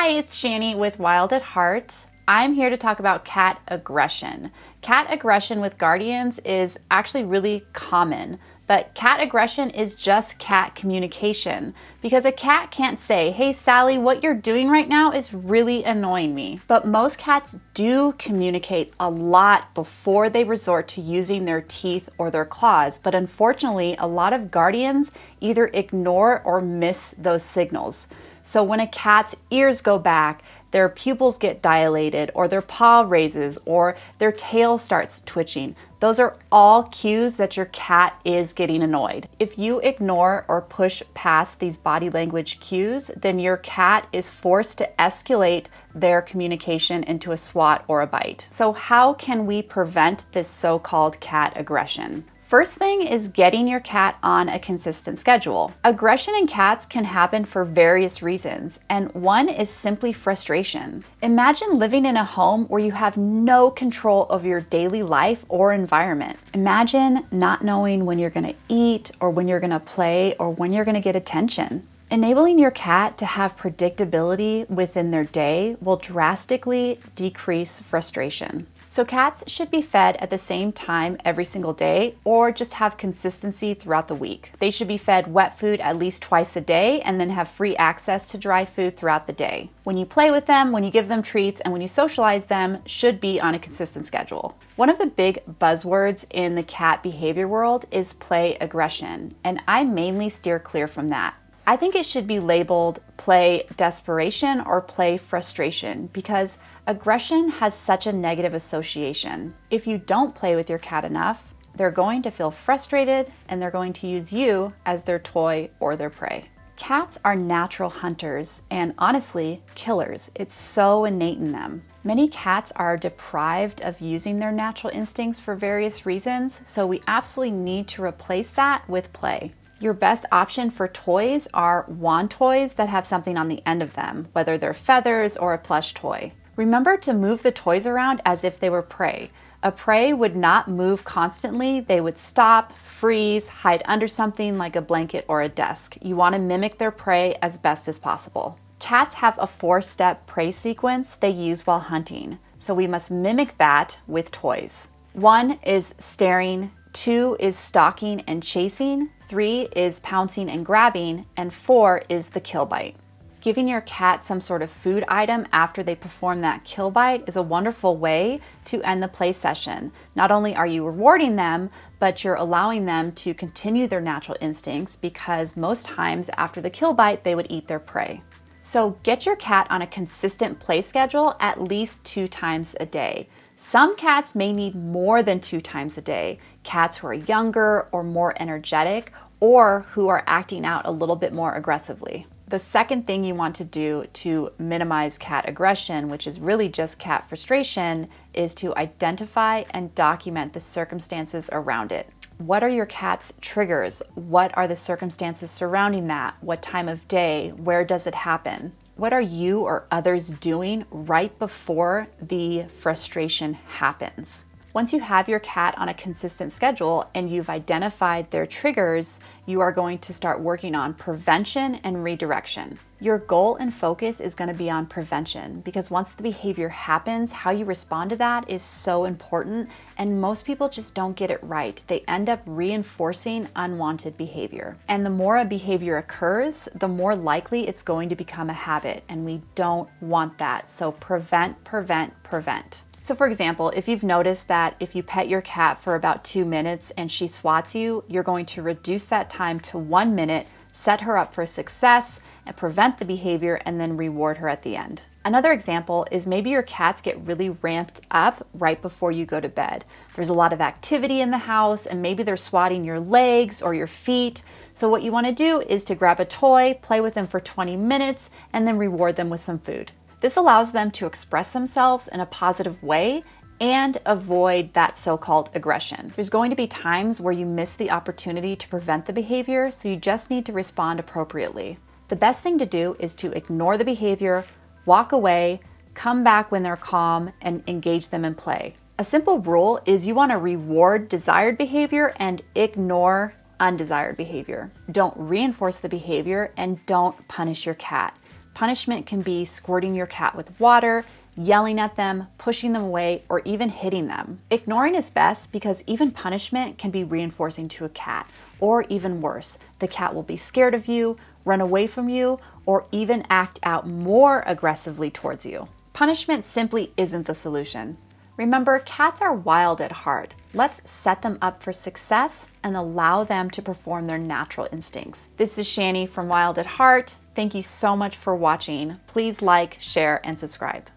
Hi, it's Shani with Wild at Heart. I'm here to talk about cat aggression. Cat aggression with guardians is actually really common, but cat aggression is just cat communication because a cat can't say, "Hey Sally, what you're doing right now is really annoying me." But most cats do communicate a lot before they resort to using their teeth or their claws, but unfortunately, a lot of guardians either ignore or miss those signals. So when a cat's ears go back, their pupils get dilated, or their paw raises, or their tail starts twitching, those are all cues that your cat is getting annoyed. If you ignore or push past these body language cues, then your cat is forced to escalate their communication into a swat or a bite. So how can we prevent this so-called cat aggression? First thing is getting your cat on a consistent schedule. Aggression in cats can happen for various reasons, and one is simply frustration. Imagine living in a home where you have no control of your daily life or environment. Imagine not knowing when you're gonna eat, or when you're gonna play, or when you're gonna get attention. Enabling your cat to have predictability within their day will drastically decrease frustration. So cats should be fed at the same time every single day, or just have consistency throughout the week. They should be fed wet food at least twice a day and then have free access to dry food throughout the day. When you play with them, when you give them treats, and when you socialize them should be on a consistent schedule. One of the big buzzwords in the cat behavior world is play aggression, and I mainly steer clear from that. I think it should be labeled play desperation or play frustration because aggression has such a negative association. If you don't play with your cat enough, they're going to feel frustrated and they're going to use you as their toy or their prey. Cats are natural hunters and honestly, killers. It's so innate in them. Many cats are deprived of using their natural instincts for various reasons, so we absolutely need to replace that with play. Your best option for toys are wand toys that have something on the end of them, whether they're feathers or a plush toy. Remember to move the toys around as if they were prey. A prey would not move constantly. They would stop, freeze, hide under something like a blanket or a desk. You want to mimic their prey as best as possible. Cats have a 4-step prey sequence they use while hunting, so we must mimic that with toys. 1 is staring, 2 is stalking and chasing, 3 is pouncing and grabbing, and 4 is the kill bite. Giving your cat some sort of food item after they perform that kill bite is a wonderful way to end the play session. Not only are you rewarding them, but you're allowing them to continue their natural instincts because most times after the kill bite, they would eat their prey. So get your cat on a consistent play schedule at least 2 times a day. Some cats may need more than 2 times a day. Cats who are younger or more energetic or who are acting out a little bit more aggressively. The second thing you want to do to minimize cat aggression, which is really just cat frustration, is to identify and document the circumstances around it. What are your cat's triggers? What are the circumstances surrounding that? What time of day? Where does it happen? What are you or others doing right before the frustration happens? Once you have your cat on a consistent schedule and you've identified their triggers, you are going to start working on prevention and redirection. Your goal and focus is going to be on prevention because once the behavior happens, how you respond to that is so important, and most people just don't get it right. They end up reinforcing unwanted behavior. And the more a behavior occurs, the more likely it's going to become a habit, and we don't want that. So prevent, prevent, prevent. So for example, if you've noticed that if you pet your cat for about 2 minutes and she swats you, you're going to reduce that time to 1 minute, set her up for success, and prevent the behavior, and then reward her at the end. Another example is maybe your cats get really ramped up right before you go to bed. There's a lot of activity in the house and maybe they're swatting your legs or your feet. So what you want to do is to grab a toy, play with them for 20 minutes, and then reward them with some food. This allows them to express themselves in a positive way and avoid that so-called aggression. There's going to be times where you miss the opportunity to prevent the behavior, so you just need to respond appropriately. The best thing to do is to ignore the behavior, walk away, come back when they're calm, and engage them in play. A simple rule is you want to reward desired behavior and ignore undesired behavior. Don't reinforce the behavior and don't punish your cat. Punishment can be squirting your cat with water, yelling at them, pushing them away, or even hitting them. Ignoring is best because even punishment can be reinforcing to a cat, or even worse, the cat will be scared of you, run away from you, or even act out more aggressively towards you. Punishment simply isn't the solution. Remember, cats are wild at heart. Let's set them up for success and allow them to perform their natural instincts. This is Shani from Wild at Heart. Thank you so much for watching. Please like, share, and subscribe.